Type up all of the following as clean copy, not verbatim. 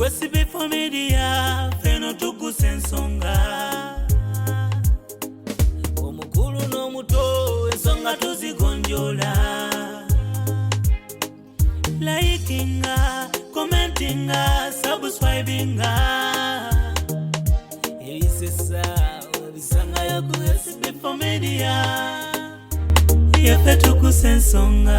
Sb4 Media, Fina Tuggussa Enssonga. Omukulu n'omuto ensonga tuzigonjola. Likinga, commentinga, subscribinga. Ebisesa ebisangayo ku Sb4 Media. Yaffe Tuggussa Enssonga.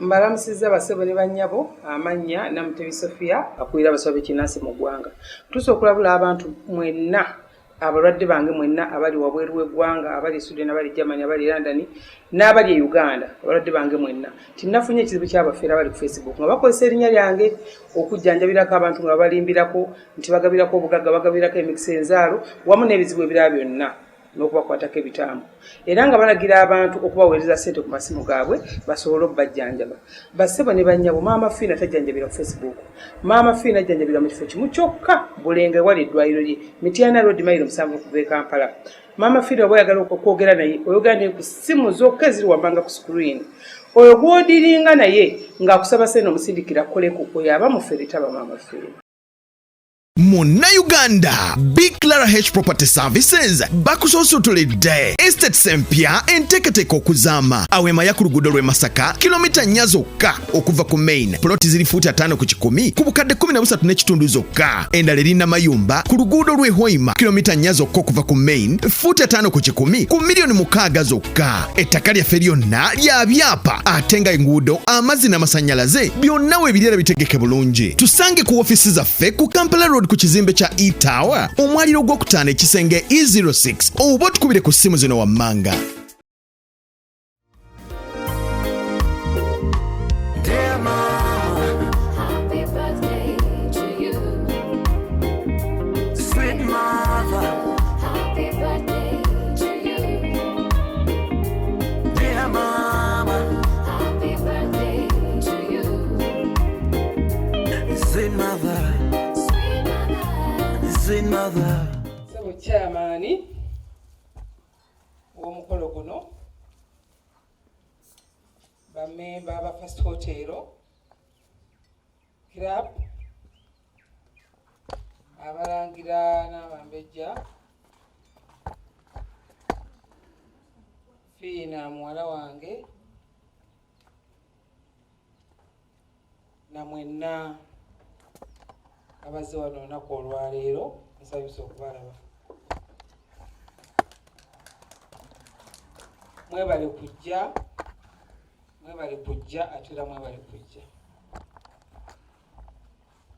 Mbalamusiza basebo ne bannyabo amanya Namutebi Sofia akulira abasabe kinasi mu ggwanga. Tuso okulabula abantu mwenna abalwadde bange mwenna abali wabweru w'eggwanga abali Sweden abali Germany abali London n'abali e Uganda abalwadde bange mwenna tinnafunye ekizibu ky'abafeera abali ku Facebook nga bakozesa erinnya lyange okujjanjabirako abantu nga balimbirako nti bagabirako obugagga bagabirako emikisa enzaalo wamu n'ebizibu ebirala byonna n'okubakwatako ebitambo era nga balagira abantu okubaweereza ssente ku masimu gaabwe basobole okubajjanjaba. Basebo ne bannyabo Maama Fina tajjanjabira ku Facebook. Maama Fina ajjanjabira mu kifo kimu kyokka Bulenge wali eddwaliro lye Mityana Road mayiro 7 okuva e Kampala. Maama Fina bw'oyagala okwogera naye oyogera naye ku ssimu zokka eziri wammanga ku screen. Oyo gw'odiringa naye ng'akusaba ssente omusindikira kukoleko oyo aba mufere taba Maama Fina. Muna Uganda, Big Clara H Property Services bakusosotoledde estate sempya enteketeko okuzama awema ya ku luguudo lw'e Masaka kilomita 4 zokka okuva ku main ploti ziri fuuti 5 ku 10 ku bukadde 13 n'ekitundu zokka endala erina mayumba ku luguudo lw'e Hoima kilomita 4 zokka okuva ku main fuuti 5 ku 10 ku milioni 6 zokka. Ettaka lyaffe lyonna lya byapa ate nga enguudo amazzi n'amasannyalaze byonna we birera bitegeke bulungi. Tusange ku ofisi zaffe ku Kampala Road ku kizimbe kya E-Tower omwaliro gw'okutaano ekisenge E06 oba otukubire ku ssimu zino wammanga. Dear Mama, happy birthday to you. Sweet mother, happy birthday to you. Dear Mama, happy birthday to you. Sweet mother. Sebo chairman w'omukolo guno bamemba aba First Hotel Club abalangira n'abambejja Fina muwala wange na mwenna abazze wano olunaku olwaleero nsabisa okubalaba. Mwebale kujja ate era mwebale kujja.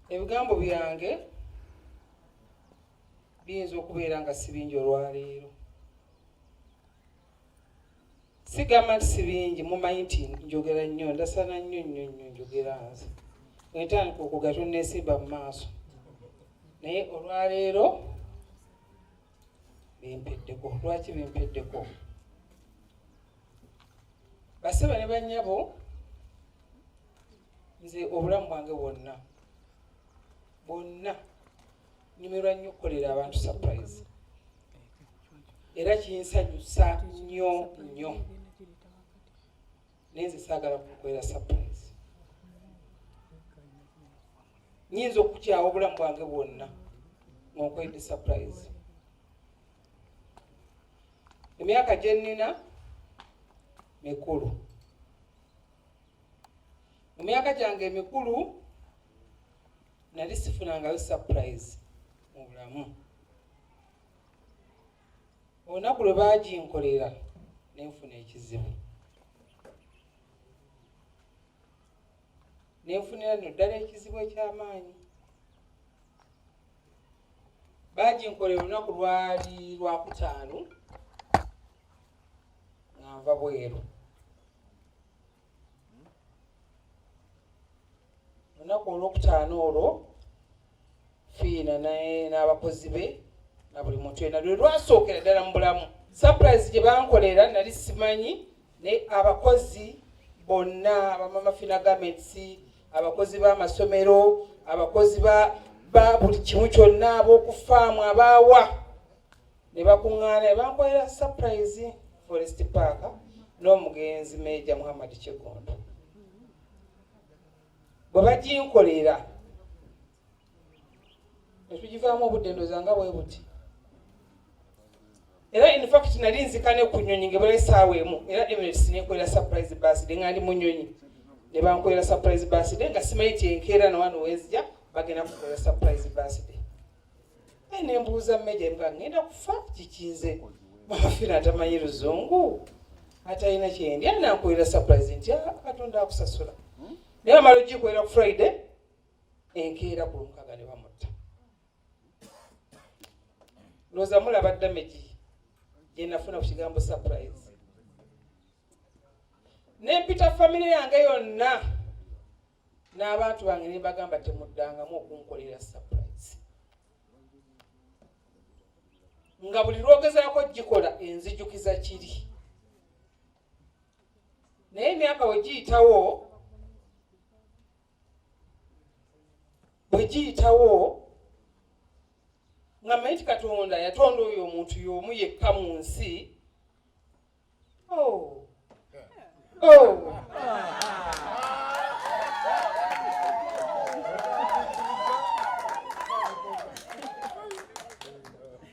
Ebigambo byange biyinza okubeera nga si bingi olwaleero. Sigamba nti si bingi mumanyi nti njogera nnyo ndasana nnyo njogera nze. Entandika okugatula neesimba mu maaso. Naye olwaleero bempeddeko. Lwaki bempeddeko? Baseba ne bannyabo nze obulamu bwange bwonna nyumirwa nnyo okukolera abantu surprise. Era kinsanyusa nnyo. Naye nze saagala kukolera surprise. Nyinza okukyawa obulamu bwange bwonna ng'onkoledde surprise. Emyaka gye nnina mikulu. Mu myaka gyange emikulu nali sifunangayo surprise mu bulamu. Olunaku lwe baaginkolera ne nfuna ekizibu. Ne nfunira nno ddala ekizibu eky'amaanyi. Baaginkolera olunaku lwali Lwakutaano nga nva Bweru. Olunaku Olwokutaano olwo Fina n'abakozi be na buli muntu yenna lwe lwasookera ddala mu bulamu. Surprise gye bankolera nali simanyi, ne abakozi bonna abamama Fina Garments, abakozi b'amasomero, abakozi ba buli kimu kyonna, ab'okufaamu, abaawa ne bakuŋŋaana ne bankolera surprise Forest Park n'omugenzi Meja Muhammad Kigondo. Bwe baginkolera ne tugivaamu obudde ndowooza nga bwe buti. Era in fact nali nzika ne ku nnyonyi ng'ebula essaawa emu, era Emirates n'enkolera surprise birthday nga ndi mu nnyonyi. Ne bankolera surprise birthday nga simanyi nti enkeera na wano wenzija bagenda kukolera surprise birthday. Ne mbuuza Meja nga ngenda kufa kikinze. Mama Fina atamanyi Luzungu, atalina kyendya nankolera surprise nti Katonda akusasula. Naye amala ogikolera ku Friday, enkeera ku Lwomukaga ne bamutta. Ndowooza mulaba damage gye nafuna ku kigambo surprise. Ne mpita family yange yonna n'abantu bange ne bagamba temuddangamu okunkolera surprise. Nga buli lwogezaako gikola enzijjukiza kiri. Naye emyaka bwe giyitawo nga manyi nti Katonda yatonda oyo omuntu y'omu yekka mu nsi.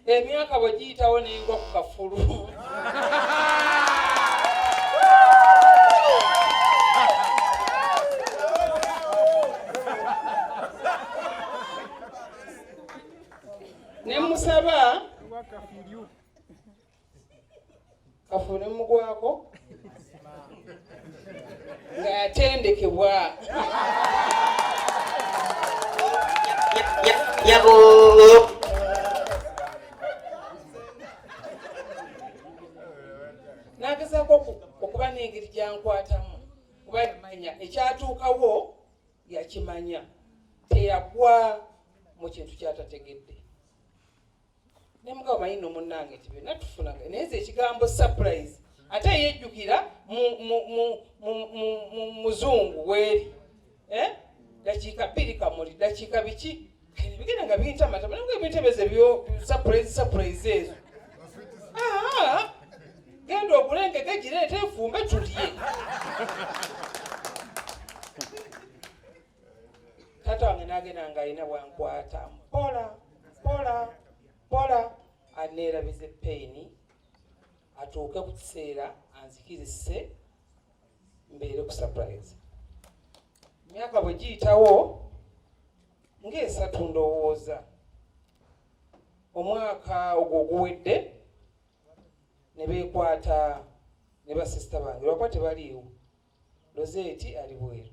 Emyaka bwe giyitawo n'engwa ku kafulu. Ne musaba kafulu ne mugwako nga yatendekebwa. Yabo. Nagezaako okuba n'engeri gyankwatamu kuba yamanya ekyatuukawo yakimanya, teyagwa mu kintu kyatategedde. Ne mugabo manyi nno munnange nti byonna tufunanga naye ze ekigambo surprise ate yejjukira mu muzungu weeri dakiika bbiri kamuli dakiika biki bigenda nga bintamata naye ebintebeze byo surprise ezo. Genda okulengege gireete enfumbe tulye. Taata wange n'agenda ng'alina bwankwata mpola aneerabize peyini atuuke ku kiseera anzikirise mbeere ku surprise. Emyaka bwe giyitawo ng'esatu ndowooza, omwaka ogwo oguwedde ne beekwata ne basisita bange lwakuba tebaliiwo. Lozeeti ali Bweru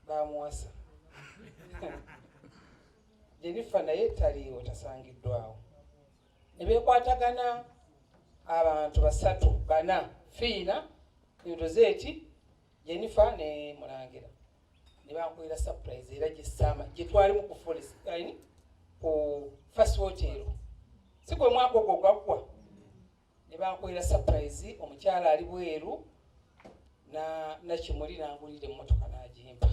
bamuwasa. Jennifer naye taliiwo, tasangiddwawo. Ne beekwatagana abantu bana, Fina, Lozeeti, Jennifer ne Mulangira. Ne bankolera surprise era gye twalimu ku Forest ku First Hotel. Si gwe mwaka ogwo gwaggwa. Ne bankolera surprise, omukyala ali Bweru na Kimuli n'angulira emmotoka n'agimpa.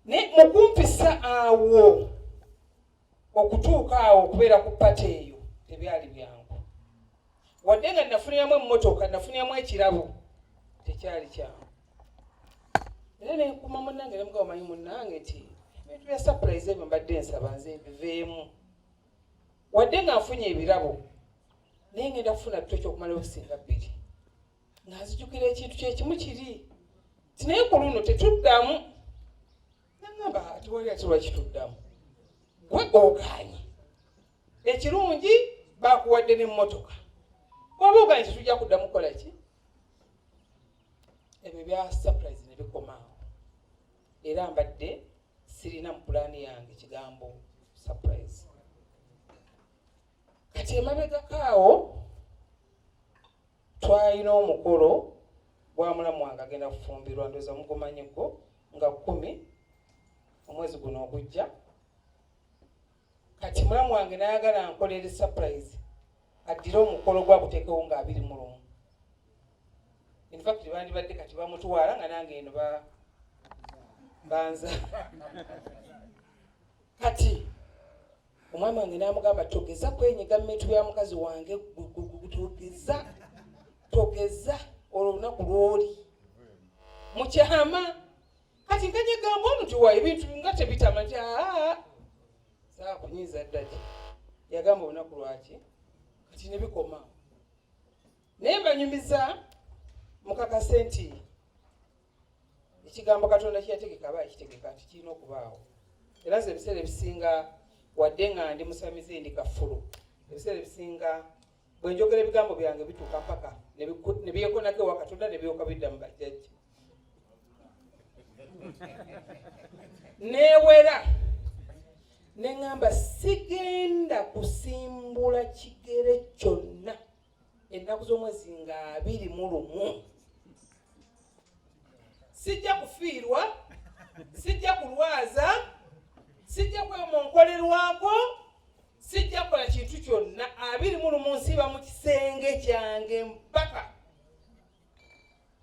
Ne mukumpisa awo okutuuka awo okubeera ku pate eyo tebyali byangu. Wadde nga nafuniramu emmotoka, nafuniramu ekirabo, tekyali kyangu. Era ne nkuma munnange ne mugabo manyi munnange nti ebintu bya surprise ebyo mbadde nsaba nze biveemu. Wadde nga nfunye ebirabo naye ngenda kufuna ttooki okumala okusinga bbiri. Ng'azijjukira ekintu kye kimu kiri. Naye ku luno tetuddamu. ngamba tuwali atulwa kituddamu gwe oganye ekirungi bakuwadde n'emmotoka oba oganye tetujja kuddamu kukola ki ebyo bya surprise ne bikomaawo era mbadde sirina mu pulaani yange kigambo surprise kati emabegakaawo twalina omukolo gwa mulamu wange agenda kufumbirwa ndowooza mugumanyiko nga 10 omwezi guno ogujja kati mulamu wange nayagala nkolere surprise addire omukolo gwaguteekewo nga 21 in fact bandibadde kati bamutwala nga nange eno banza kati omwami wange namugamba togeza kwenyiga mmeetu bya mukazi wange togeza olunaku lwoli mukyama kati nkanyegamba omutuwa ebintu nga tebitama nti saa kunyiza ddati yagamba olunaku lwaki kati ne bikoma naye mbanyumiza mukakase nti ekigambo katonda kyategeka aba ekitegeka nti kirina okubaawo era nze ebiseera ebisinga wadde nga ndi musamize ndi kafulu ebiseera ebisinga bwe njogera ebigambo byange bituuka mpaka ne byekonako ewa katonda ne byoka bidda mu bajjajja neewera neŋŋamba sigenda kusimbula kigere kyonna ennaku z'omwezi nga 21 sijja kufiirwa sijja kulwaza sijja kwemonkolerwako sijja kukola kintu kyonna 21 nsiiba mu kisenge kyange mpaka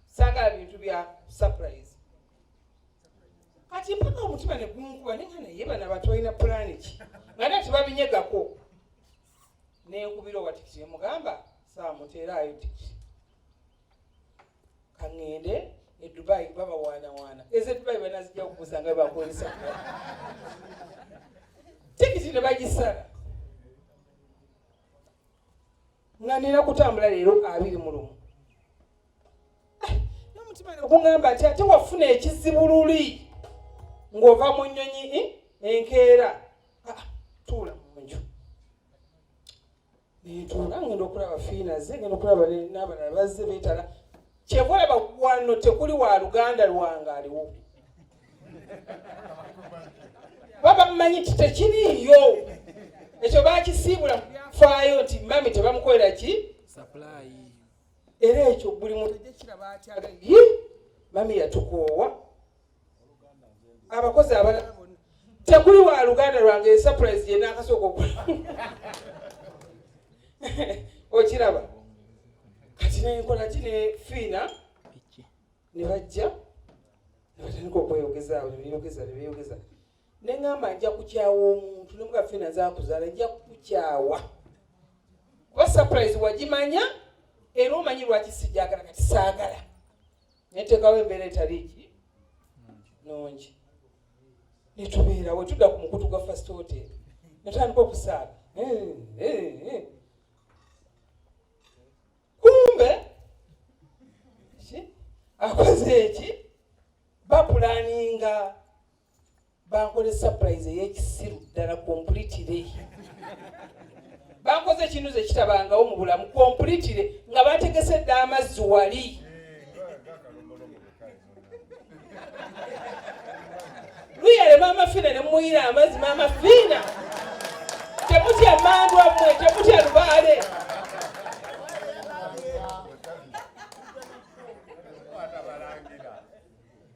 saagala bintu bya surprise kati mpaka omutima ne gunkuba nenga naye bano abantu balina pulaani ki nga nate babinyegako nenkubira owa tikiti nemugamba saa muteeraayo tikiti kaŋŋende e Dubai baba waana eze Dubai banazijja okukusanga bakolesa tikiti ne bagisala nga nina kutambula leero 21 n'omutima ne gungamba nti ate wafuna ekizibululi ng'ova mu nnyonyi enkeera tuula mu nju netuula ngenda okulaba Fina ze ngenda okulaba n'abalala bazze beetala kyebulaba wano tekuli wa luganda lwange aliwo baba mmanyi nti tekiriiyo ekyo bakisiibula faayo nti mami tebamukolera ki supply era ekyo buli muntu ajja kiraba atyaga mami yatukoowa abakozi abalala bonna tekuli wa luganda lwange surprise ye n'akasooka okula okiraba kati nenkola ki ne Fina ne bajja ne batandika okweyogezaawo ne beeyogeza neŋŋamba nja kukyawa omuntu nemuga Fina zakuzaala nja kukukyawa kuba surprise wagimanya era omanyi lwaki sijagala kati saagala neteekawo embeera etaliiki nungi netubeerawo tudda ku mukutu gwa first hotel netandika okusaaga kumbe akoze eki bapulaninga bankole surprise ey'ekisiru ddala completely bankoze ekintu ze kitabangawo mu bulamu completely nga bategesedde amazzi wali luyale Maama Fina ne muyira amazzi Maama Fina temutya mandwa mmwe temutya lubaale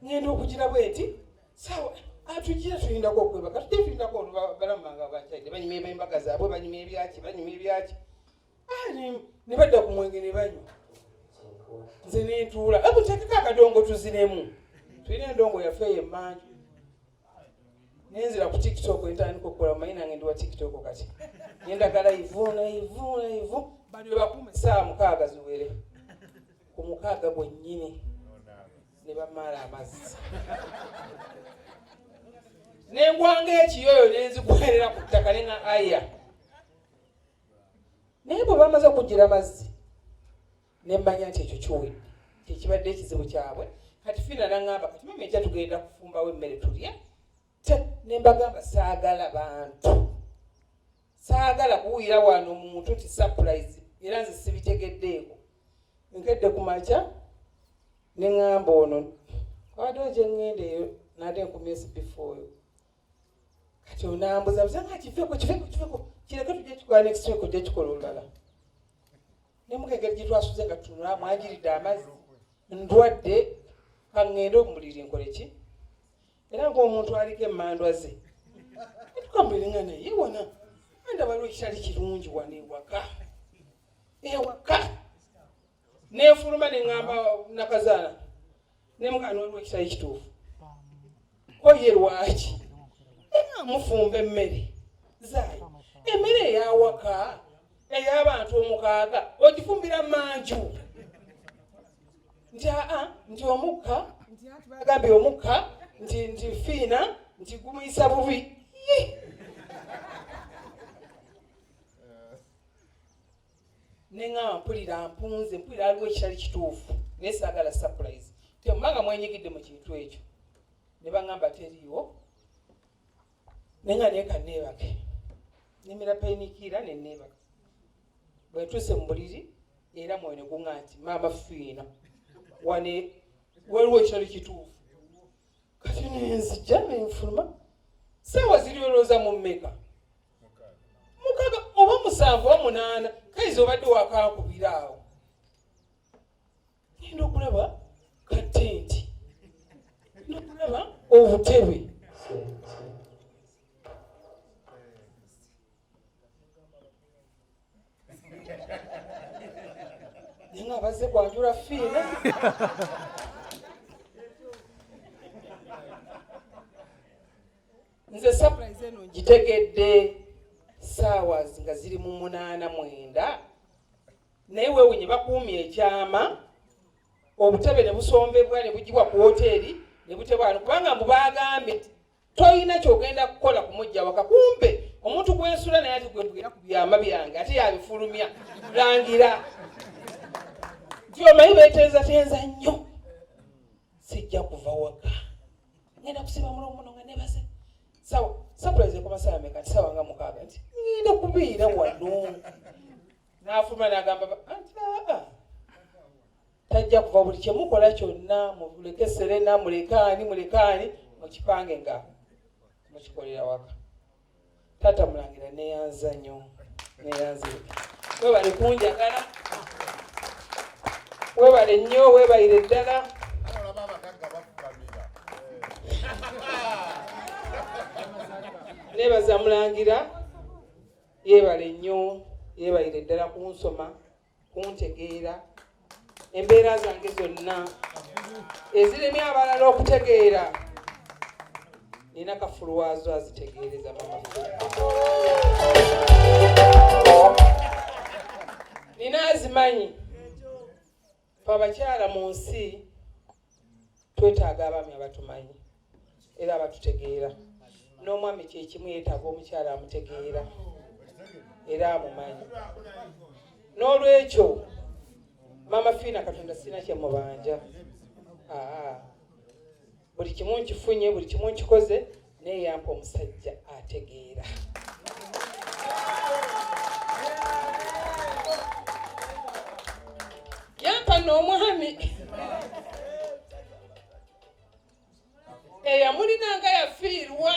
ngenda okugira bweti sawa atugira tulindako okwebaka tutefindako olubalamanga abakyalide banyuma embaga zaabwe banyuma ebyaki ne badda ku mwenge ne banywa nze nentuula abutekeko akadongo tuzinemu tulina endongo yaffe ey'emmanju nenzira ku TikTok entandika okukola mumanyi nange ndi wa TikTok kati nendagala ivu bali bakuuma essaawa 6 ziwere ku 6 gwennyini ne bamala amazzi nengwanga ekiyoyo nenzigwerera ku ttaka nenga aya naye bwe bamaze okugira amazzi nemmanya nti ekyo kiwedde kyekibadde ekizibu kyabwe kati Fina naŋŋamba kati mama ekya tugenda kufumbawo emmere tulya Nembagamba saagala bantu. Saagala kuwira wano muntu ti surprise. Era nze sibitegeddeeko. Nkedde ku makya ne ŋŋamba ono. Wadde gye ŋŋenda eyo nate nkumya SB4 yo. Kati onambuza busanga kifeko. Kireke tujje kikola next week ojja kikola olulala. Ne mukegeri gye twasuze nga tunula mwanjiridde amazzi. Ndwadde kaŋŋenda omuliri nkole ki? Era ng'omuntu aliko emmandwa ze. Tukambuliringa naye wona. Ndaba waliwo ekitali kirungi wano ewaka. Ewaka. Neefuluma ne ŋŋamba nakazaala. Ne mugana waliwo ekitali kituufu. Oye lwaki? Mufumba emmere. Zaayi. Emmere ey'awaka. Ey'abantu omukaaga. Ogifumbira manju. Nti omukka. Nti bagambye omukka. Nti Fina. Nti gumuyisa bubi. Nenga mpulira mpunze. Mpulira aliwo ekitali kituufu. Naye saagala surprise. Tembanga mwenyigidde mu kintu ekyo. Ne baŋŋamba teriiwo. Nenga neeka neebake. Nemera penikiira ne neebaka. Bwe ntuuse mu buliri era mwoyo ne guŋŋa nti maama Fina. Wane waliwo ekitali kituufu. Kati nenzijja nenfuluma. Ssaawa ziri olowooza mu mmeka? Mukaaga oba 7 oba 8. Kaiza obadde wakankubira awo. Ngenda okulaba katenti. Ngenda okulaba obutebe. Nenga abazze kwanjula Fina. Nze surprise eno ngitegedde ssaawa nga ziri mu 8-9. Naye weewunye bakuumye ekyama. Obutebe ne busombebwa ne bugibwa ku woteeri ne butebwa wano kubanga mubagambye toyina kyogenda kukola kumujja waka. Kumbe omuntu gwensula naye ati gwe tugenda ku byama byange ate yabifulumya langira. Omanyi beetenzatenza nnyo. Sijja kuva waka. Ngenda kusiba mulomo nga nebase. Sawa, surprise ekoma saa meka sawa nga 6 nti ngenda kubiira wano. N'afuluma n'agamba anti tajja kuva buli kye mukola kyonna muleke Serena mulekaani mukipange nga mukikolera waka. Taata Mulangira neyanza nnyo. Webale kunjagala. Webale nnyo webayire ddala. Nebaza Mulangira. Yebale nnyo. Yebayire ddala kunsoma. Kuntegeera. Embeera zange zonna. Eziremye abalala okutegeera. Nina kafulwazo azitegeereza mama. Nina azimanyi. Abakyala mu nsi twetaaga abaami abatumanyi era abatutegeera. N'omwami kye kimu yeetaaga omukyala amutegeera era amumanyi. N'olwekyo Maama Fina Katonda sina kye mubanja. Buli kimu nkifunye, buli kimu nkikoze naye yampa omusajja ategeera. Yampa n'omwami eyamulinanga yafiirwa.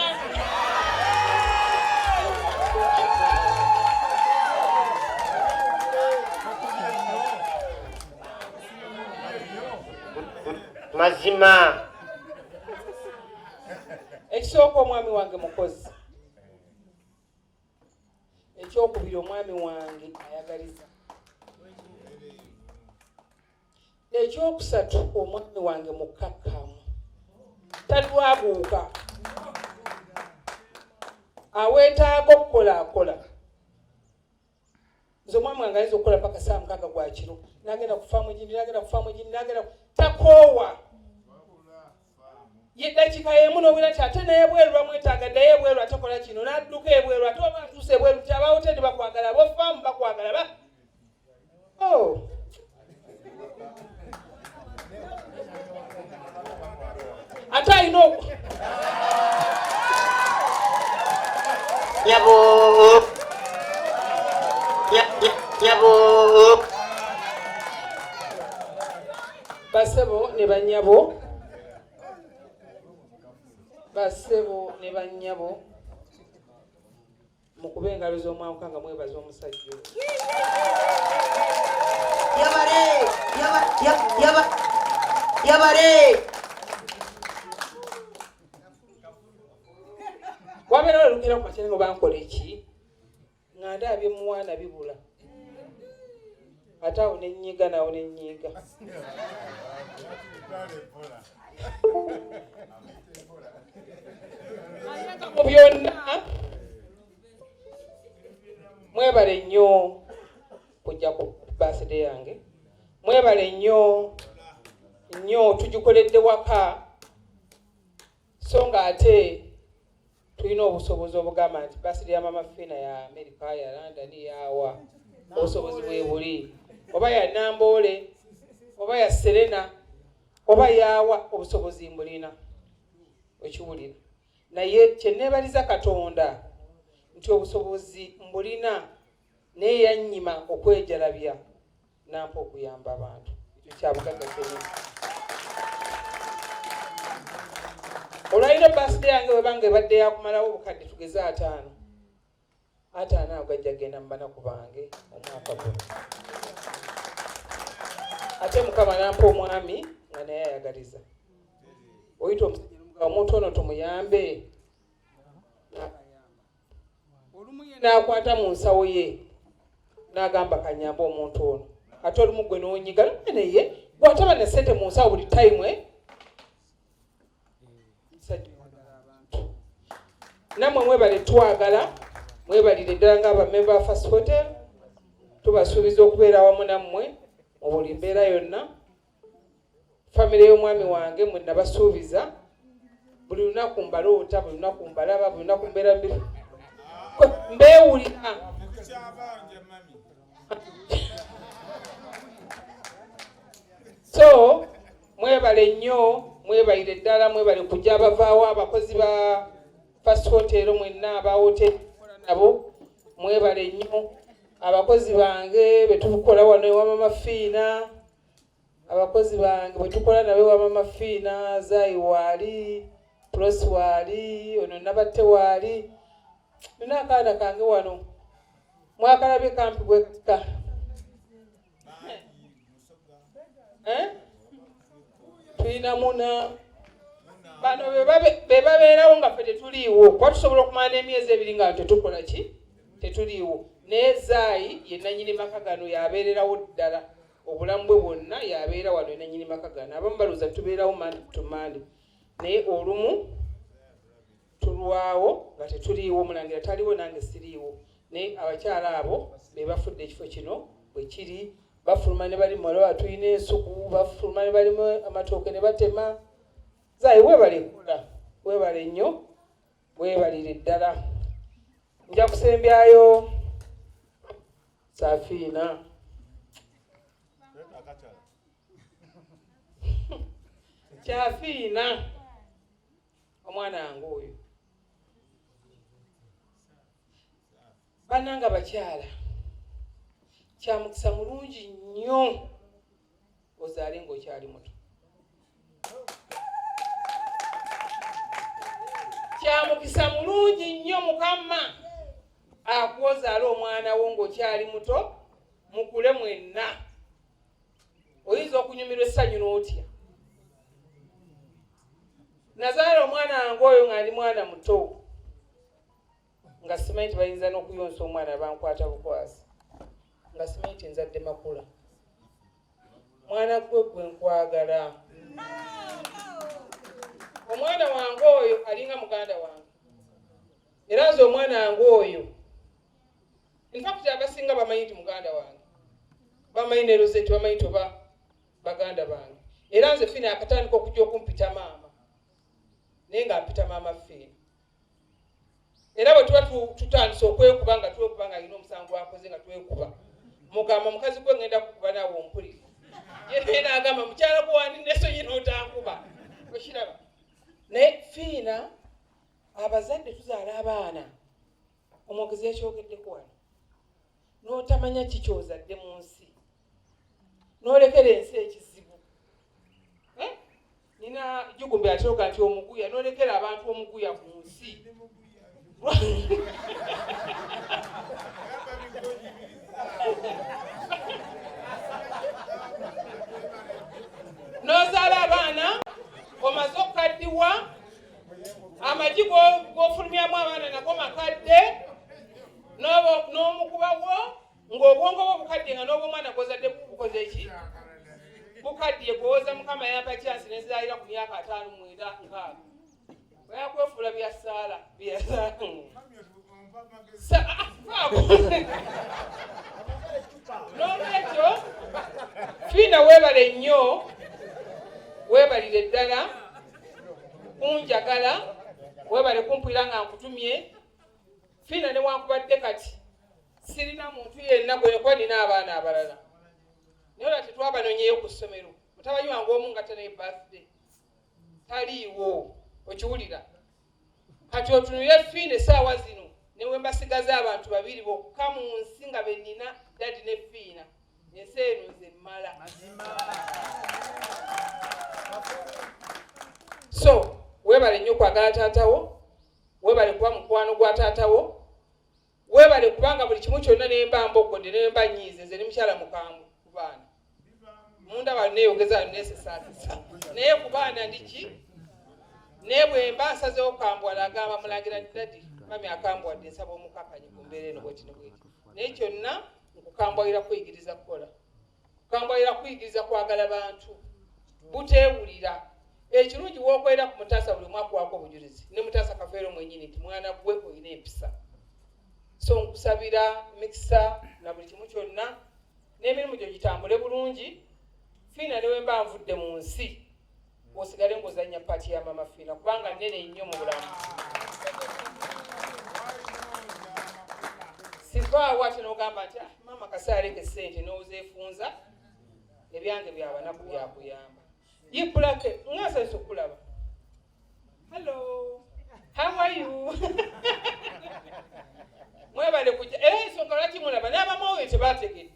Mazima. Ekisooka omwami wange mukozi. Ekyokubiri omwami wange ayagaliza. Ekyokusatu omwami wange mukkakkamu. Talwabuuka. Aweetaaga okukola. Nze omwami wange ayinza okukola paka saa 6 gwa kiro. Nagenda kufaamu gindi, takoowa. Yeddakiika y'emu n'obwira nti ate naye bweru bamwetaaga ddayo ebweru atakola kino n'adduka ebweru ate oba atuuse ebweru nti abawotedde bakwagala ab'ofaamu bakwagala ate alina Basebo ne banyabo. Basebo ne banyabo. Mukube engalo z'omwawuka nga mwebaza omusajja. Yabare. Wabera olugero kwa kyengo bankola eki. Nganda abye muwana bibula. Ata unenyiga na unenyiga. Byonna mwebale nnyo kujja ku birthday yange. Mwebale nnyo tugikoledde waka so nga ate tulina obusobozi obugamba nti birthday ya Mama Fina ya America ya London yawa obusobozi bwe buli oba ya Nambole oba ya Serena oba yawa obusobozi mbulina ekiwulira naye kyenebaliza Katonda nti obusobozi mbulina naye yannyima okwejalabya nampa okuyamba abantu ekyo kyabugagga kyeni. Olwaliro birthday yange webange badde yakumalawo obukadde tugeze 5 ago gajja genda mubanaku bange omwaka guno. Ate Mukama nampa omwami nga naye ayagaliza oyita omuntu ono tumuyambe olumu ye n'akwata mu nsawo ye n'agamba kanyamba omuntu ono ate olumu gwe n'onyiga naye bw'ataba ne ssente mu nsawo buli time namwe mwebale twagala mwebalire ddala ng'abamemba ba First Hotel tubasuubiza okubeera awamu nammwe mu buli mbeera yonna. Famire y'omwami wange mwe nabasuubiza buli lunaku mbaloota buli lunaku mbalaba buli lunaku mbeera mbeewulira. So mwebale nnyo mwebalire ddala mwebale kujja abavaawo abakozi ba First Hotel mwenna aba hotel nabo mwebale nnyo abakozi bange betukola wano ewa Mama Fina abakozi bange betukola nabe wa Mama Fina Zai wali Pros wali ono nabatte wali nina akaana kange wano mwakalabye kampi bweka tulina muna bano bebabeerawo nga ffe tetuliiwo kuba tusobola okumala emyezi 2 nga tetukola ki tetuliiwo naye Zai ye nannyini maka gano yabeererawo ddala obulamu bwe bwonna yabeera wano ye nannyini maka gano abamu baluuza tubeerawo mandi tumandi naye olumu tulwawo nga tetuliiwo omulangira taliwo nange siriiwo naye abakyala abo be bafudde ekifo kino bwe kiri bafuluma ne bali mwalawa tulina ensuku bafuluma ne balimu amatooke ne batema. Zai webale kola webale nnyo webalire ddala. Nja kusembyayo Safina Kyafina omwana wange oyo bannanga bakyala kyamukisa mulungi nnyo ozaale ng'okyali muto. Kyamukisa mulungi nnyo Mukama akuozaala omwana wo ng'okyali muto mukule mwenna oyinza okunyumirwa essanyu n'otya. Nazaala omwana wange oyo ng'ali mwana muto nga simanyi nti bayinza n'okuyonsa omwana bankwata bukwasi nga simanyi nti nzadde makula. Mwana gwe nkwagala. Omwana wange oyo alinga muganda wange era nze omwana wange oyo infact abasinga bamanyi nti muganda wange bamanyi ne Rosette bamanyi toba baganda bange era nze Fina akatandika okujja okumpita maama naye nga mpita Maama Fina era bwe tuba tutandise okwekuba nga twekuba nga alina omusango akoze nga twekuba mugamba mukazi gwe ngenda kukuba naawe ompulira ye naagamba mukyala gwe wandi nesonyi n'otankuba okiraba. Naye Fina abazadde tuzaala abaana omwogezi yakyogeddeko wano n'otamanya kikyozadde mu nsi n'olekera ensi ekizibu nina jugumbe atyoga nti omuguya n'olekera abantu omuguya ku nsi n'ozaala abaana omaze okukaddiwa amagi g'ofulumyamu abaana nago makadde n'omukubawo ng'obwongo bwo bukadde nga n'obwomwana gwozadde bukoze eki bukaddiye gwowoza mukama yampa kyansi nezaalira ku myaka 5 9 6 bayakwefuula byasaala n'olwekyo Fina weebale nnyo weebalire ddala kunjagala weebale kumpulira nga nkutumye Fina ne wankubadde kati sirina muntu yenna gwe nina abaana abalala naye olwa tetwabanonyeyo ku ssomero mutabanyi wange omu nga tane birthday taliiwo okiwulira kati otunulire Fina essaawa zino newe mbasigaze abantu babiri bokka mu nsi nga benina dadi ne Fina ensi eno nze mmala so weebale nnyo okwagala taatawo weebale kuba mukwano gwa taatawo weebale kubanga buli kimu kyonna nemba mboggodde nemba nyiize nze ne mukyala mukambwe ku baana munda bali neeyogeza nesesaakisa naye ku baana ndiki naye bwe mba nsazeewo kambwala agamba mulangira nti dadi mami akambwadde nsaba omukakanyi ku mbeera eno bweti ne bweti naye kyonna nkukambwalira kuyigiriza kukola kukambwalira kuyigiriza kwagala bantu buteewulira ekirungi w'okwera ku mutaasa buli mwaka wako obujulizi ne mutaasa kafeero mwenyini nti mwana gwe olina empisa so nkusabira mikisa na buli kimu kyonna n'emirimu gyo gitambule bulungi Fina newe mba nvudde mu nsi osigale ng'ozannya paati ya mama Fina kubanga nnene nnyo mu bulamu sivaawo ate n'ogamba nti mama kasaaleke ssente n'ozeefunza ebyange byabanaku byakuyamba yipulake ngaasanyusa okulaba hello how are you mwebale kujja era ensonga lwaki mulaba n'abamowe tebategedde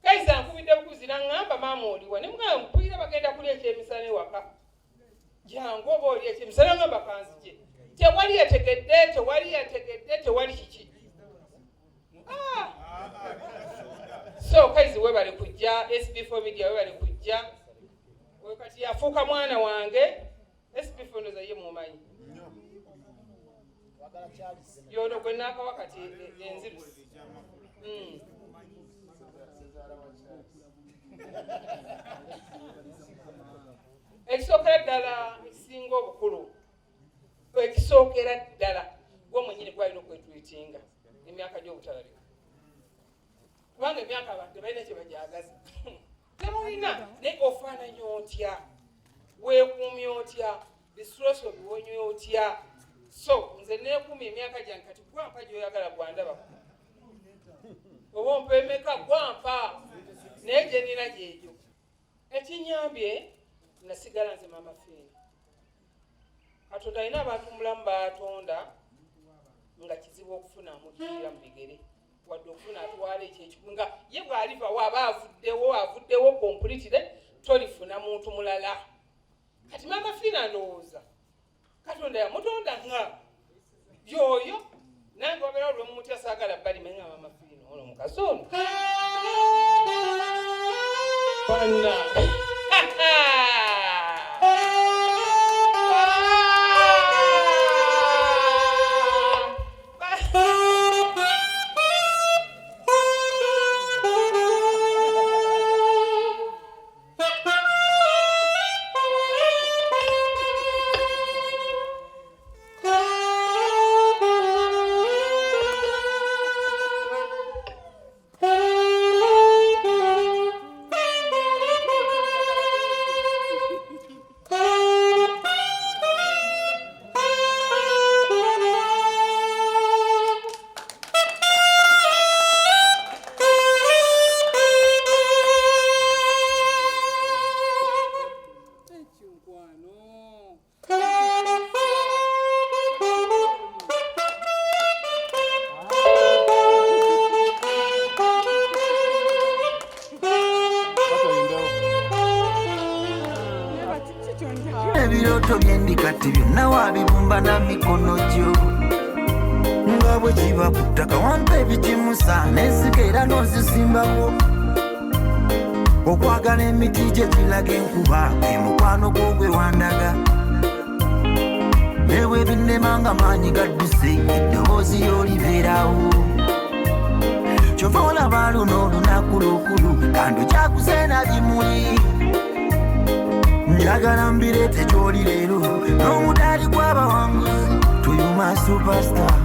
kaisa nkubidde bukuzira ngamba maama oliwa ne mugamba mpulira bagenda kulya ekyemisana ewaka jangu oba oli ekyemisana ngamba kanzije tewali yategedde tewali kiki so kaizi webale kujja SB4 Media webale kujja kati yafuuka mwana wange SB4 ndoza ye mumanyi yono gwe naakawa kati enzirusi ekisookera ddala ekisinga obukulu ekisookera ddala gwe mwenyini gwalina okwetwitinga emyaka gy'obutalabika kubanga emyaka abantu tebalina kye bajagaza temulina naye ofaananya otya weekuumya otya bisuloso biwonye otya so nze neekuumya emyaka gyange kati gwampa gy'oyagala gwandabako oba ompeemeka gwampa naye gye nina gyegyo ekinyambye nasigala nze maama Fina katonda alina abantu mulamu batonda nga kizibu okufuna amuddirira mu bigere wadde okufuna atwala ekyekiku nga ye bw'alivawo aba avuddewo kompulitire tolifuna muntu mulala kati maama Fina ndowooza katonda yamutonda nga yoyo nange wabeera olwe mumutya saagala bali menga maama Fina ono mukazi ono bana togendi kati byonna wabibumba na mikono gyo nga bwe kiba ku ttaka wampa ebigimusa n'ensika era n'ozisimbawo okwagala emiti gye giraga enkuba emukwano gw'ogwe wandaga newe binnemanga maanyi gadduse eddoboozi y'olibeerawo kyova olaba luno olunaku lukulu kando kyakuseena bimuli njagala mbireete gy'oli leero n'omudaali gw'abawanguzi tuyuma superstar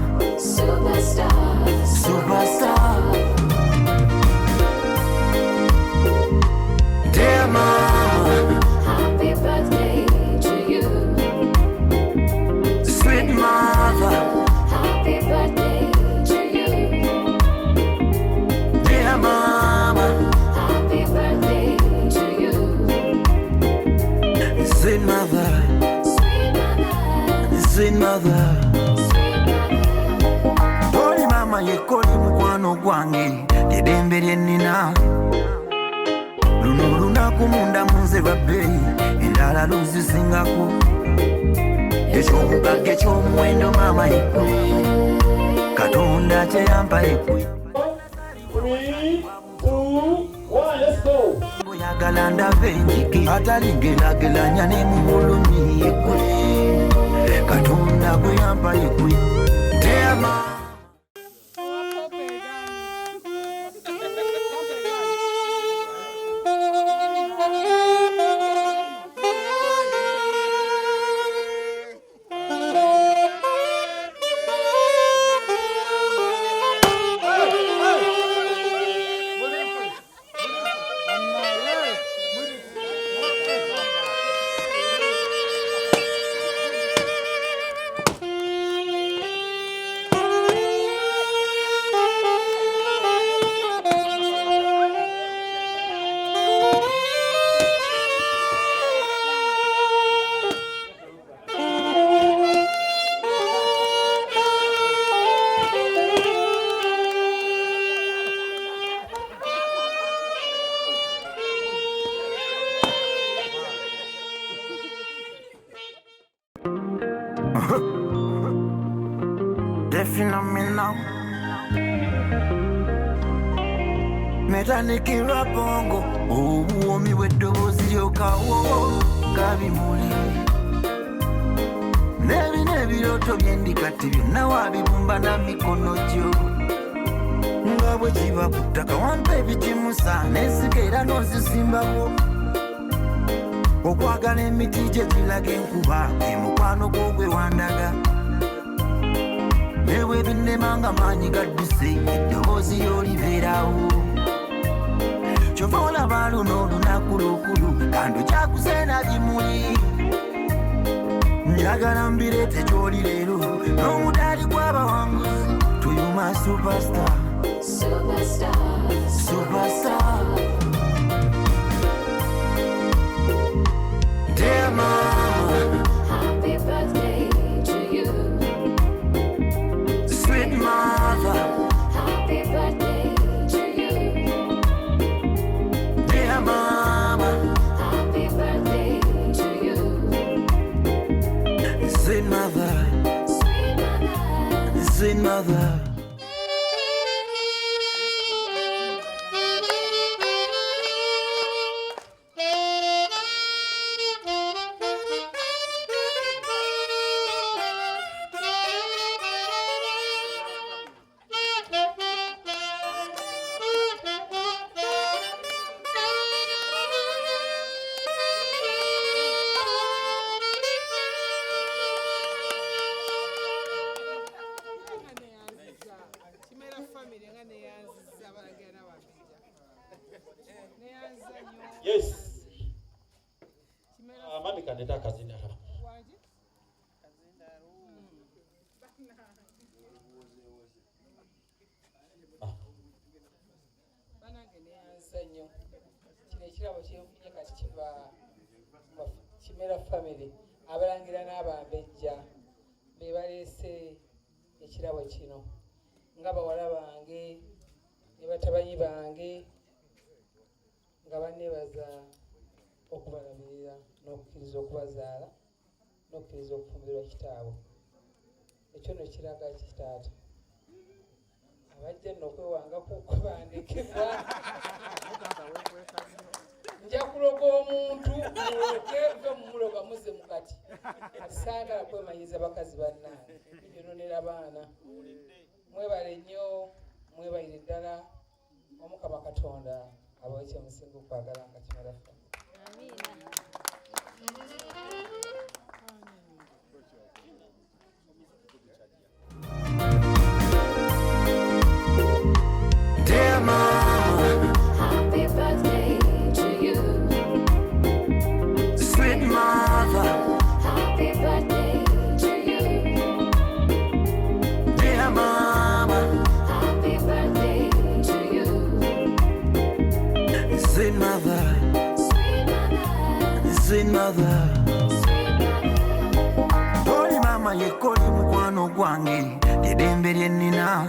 Dear Mama, Happy birthday to you. sweet mother. Happy birthday to you. Dear Mama, Happy birthday to you. sweet mother, Sweet mother, sweet mother. sweet mother. Oli mama yekoli mukwano gwange ly'eddembe lye nnina luno olunaku munda munze babbeeyi endala luzisingako eky'omugagga eky'omuwendo maama yekwe katonda kyeyampa yekwe 3, 2, 1, let's go. oyagala ndaba enjike atalingerageranya ne mu bulumi yekwe katonda gwe yampa yekwe teama Phenomenal. Metanikira bongo obuwomi bw'eddoboozi lyokawo kabimuli n'ebirooto byendi kati byonna wabibumba na mikono gyo nga bwe kiba ku ttaka wampa ebigimusa n'ensika era n'ozisimbawo okwagala emiti gye giraga enkuba emukwano gw'ogwe wandaga newe binnemanga maanyi gadduse eddoboozi y'olibeerawo kyova olaba luno olunaku lukulu kando kyakuseena bimuli njagala mbireete gy'oli leero n'omudaali gw'abawanguzi tuyuma superstar. Dear Mama, Happy birthday to you. sweet mother. Happy birthday to you. Dear Mama, Happy birthday to you. sweet mother, Sweet mother, sweet mother. Yes. Mami kaneta kazina ha. Banange ne Esanyu. Kino ekirabo kyenfunye kati kiva Kimera family. Abalangira n'abambejja be baleese ekirabo kino. Ng'abawala bange ne batabanyi bange nga banneebaza okubalabirira n'okukkiriza okubazaala n'okkiriza okufumbirwa kitaabwe. Ekyo no kiraga kitaata abajja nno okwewangako okubandikibwa nja kuloga omuntu muloke ve mumuloga muze mukati kati saagala kwemanyiza bakazi bannange bijunonera baana mwebale nnyo mwebalire ddala Omukama Katonda abawe kyemusinga okwagala nga kimalafa. Dear Mama, Happy birthday to you. sweet mother, Happy birthday to you. dear Mama, Happy birthday to you. sweet mother, Sweet mother, sweet mother. sweet mother. Oli mama yekoli mukwano gwange, eddembe lye nnina.